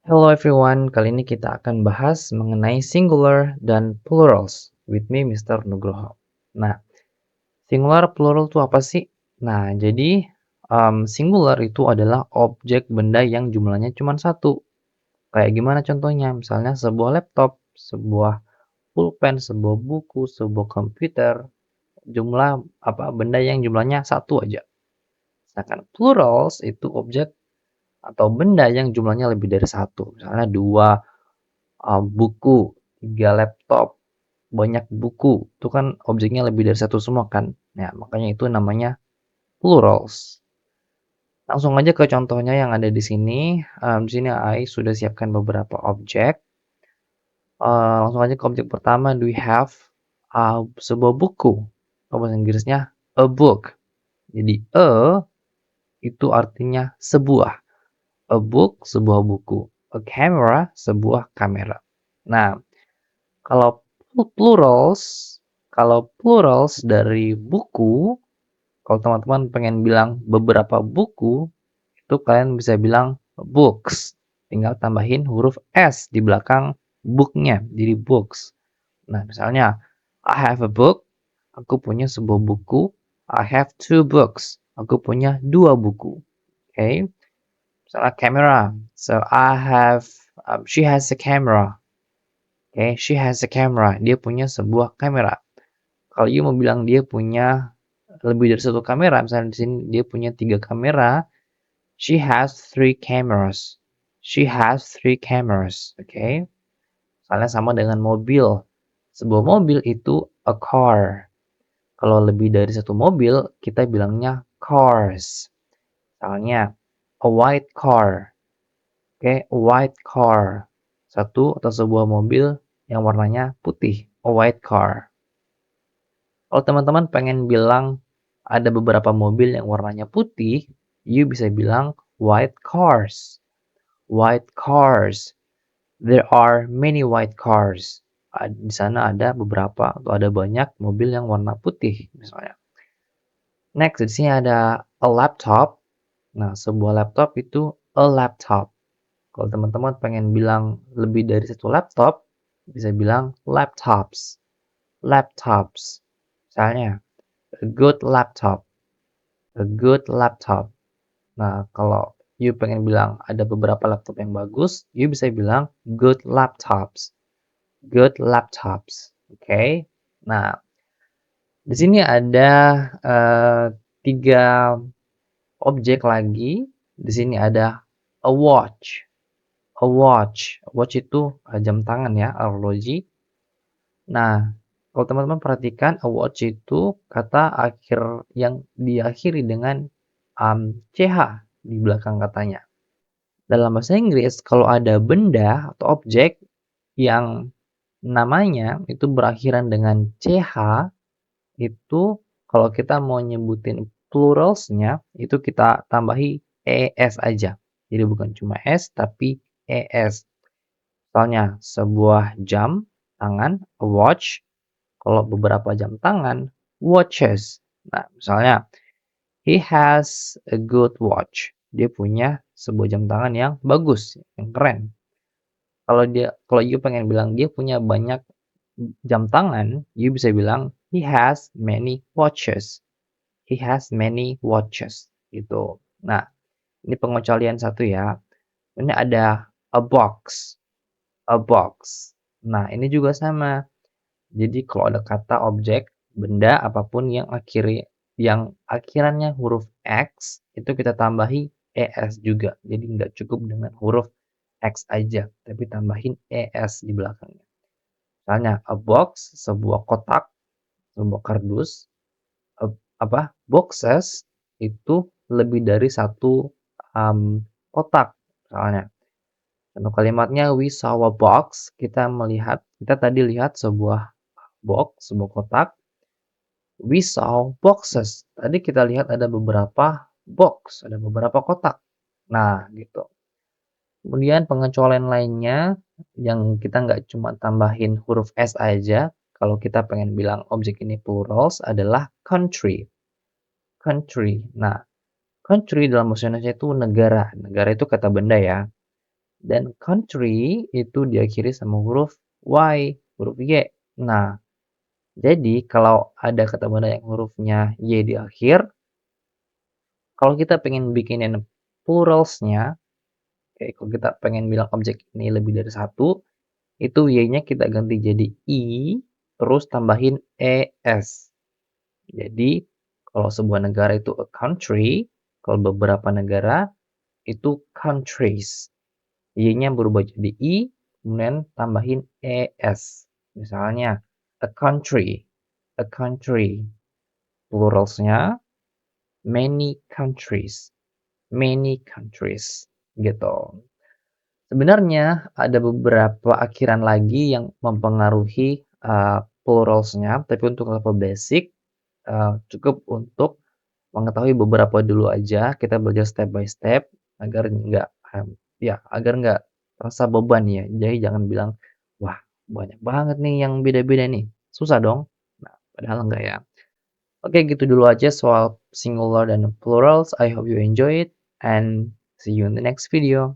Hello everyone, kali ini kita akan bahas mengenai singular dan plurals with me Mr. Nugroho. Nah, singular plural itu apa sih? Nah, jadi singular itu adalah objek benda yang jumlahnya cuma satu. Kayak gimana contohnya? Misalnya sebuah laptop, sebuah pulpen, sebuah buku, sebuah komputer, jumlah benda yang jumlahnya satu aja. Sedangkan plurals itu objek atau benda yang jumlahnya lebih dari satu. Misalnya dua buku, 3 laptop, banyak buku, itu kan objeknya lebih dari satu semua kan. Nah, makanya itu namanya plurals. Langsung aja ke contohnya yang ada di sini. Di sini AI sudah siapkan beberapa objek. Langsung aja ke objek pertama, do we have sebuah buku. Bahasa Inggrisnya a book. Jadi itu artinya sebuah. A book, sebuah buku. A camera, sebuah kamera. Nah, Kalau plurals, kalau plurals dari buku, kalau teman-teman pengen bilang beberapa buku, itu kalian bisa bilang books. Tinggal tambahin huruf S di belakang booknya, jadi books. Nah, misalnya, I have a book, aku punya sebuah buku. I have two books, aku punya dua buku. Okay? Misalnya camera, so she has a camera. Okay, she has a camera. Dia punya sebuah kamera. Kalau you mau bilang dia punya lebih dari satu kamera, misalnya di sini dia punya 3 kamera, she has three cameras. She has three cameras. Oke. Okay? Misalnya sama dengan mobil. Sebuah mobil itu a car. Kalau lebih dari satu mobil, kita bilangnya cars. Misalnya a white car. Oke, okay? A white car. Satu atau sebuah mobil yang warnanya putih, a white car. Kalau teman-teman pengen bilang ada beberapa mobil yang warnanya putih, you bisa bilang white cars. White cars. There are many white cars. Di sana ada beberapa atau ada banyak mobil yang warna putih misalnya. Next, di sini ada a laptop. Nah, sebuah laptop itu a laptop. Kalau teman-teman pengen bilang lebih dari satu laptop, bisa bilang laptops. Laptops. Misalnya, a good laptop. A good laptop. Nah, kalau you pengen bilang ada beberapa laptop yang bagus, you bisa bilang good laptops. Good laptops. Oke. Okay? Nah, di sini ada 3 objek lagi. Di sini ada a watch. A watch. Watch itu jam tangan ya, arloji. Nah, kalau teman-teman perhatikan, a watch itu kata akhir yang diakhiri dengan ch di belakang katanya. Dalam bahasa Inggris, kalau ada benda atau objek yang namanya itu berakhiran dengan ch, itu kalau kita mau nyebutin pluralsnya, itu kita tambahi es aja. Jadi bukan cuma s, tapi es. Misalnya, sebuah jam tangan, a watch. Kalau beberapa jam tangan, watches. Nah, misalnya, he has a good watch. Dia punya sebuah jam tangan yang bagus, yang keren. Kalau you pengen bilang dia punya banyak jam tangan, you bisa bilang he has many watches. He has many watches. Gitu. Nah, ini pengecualian satu ya. Ini ada a box. A box. Nah, ini juga sama. Jadi kalau ada kata objek, benda apapun yang akhirannya huruf X, itu kita tambahi ES juga. Jadi nggak cukup dengan huruf X aja, tapi tambahin ES di belakangnya. Misalnya a box, sebuah kotak, sebuah kardus, a- boxes itu lebih dari satu kotak. Misalnya, contoh kalimatnya we saw a box, kita tadi lihat sebuah box, sebuah kotak. We saw boxes. Tadi kita lihat ada beberapa box, ada beberapa kotak. Nah, gitu. Kemudian pengecualian lainnya yang kita nggak cuma tambahin huruf S aja, kalau kita pengen bilang objek ini plurals adalah country. Country. Nah, country dalam bahasa Indonesia itu negara. Negara itu kata benda ya. Dan country itu diakhiri sama huruf Y, huruf Y. Nah, jadi kalau ada ketemu dengan yang hurufnya Y di akhir, kalau kita pengen bikinin pluralsnya, kayak kalau kita pengen bilang objek ini lebih dari satu, itu Y-nya kita ganti jadi I, terus tambahin ES. Jadi, kalau sebuah negara itu a country, kalau beberapa negara itu countries. Y-nya berubah jadi I, kemudian tambahin ES. Misalnya, a country, a country. Pluralsnya, many countries, gitu. Sebenarnya ada beberapa akhiran lagi yang mempengaruhi pluralsnya, tapi untuk level basic cukup untuk mengetahui beberapa dulu aja. Kita belajar step by step agar agar nggak terasa beban ya. Jadi jangan bilang, wah banyak banget nih yang beda-beda nih. Susah dong. Nah, padahal enggak ya. Oke, gitu dulu aja soal singular dan plurals. I hope you enjoy it and see you in the next video.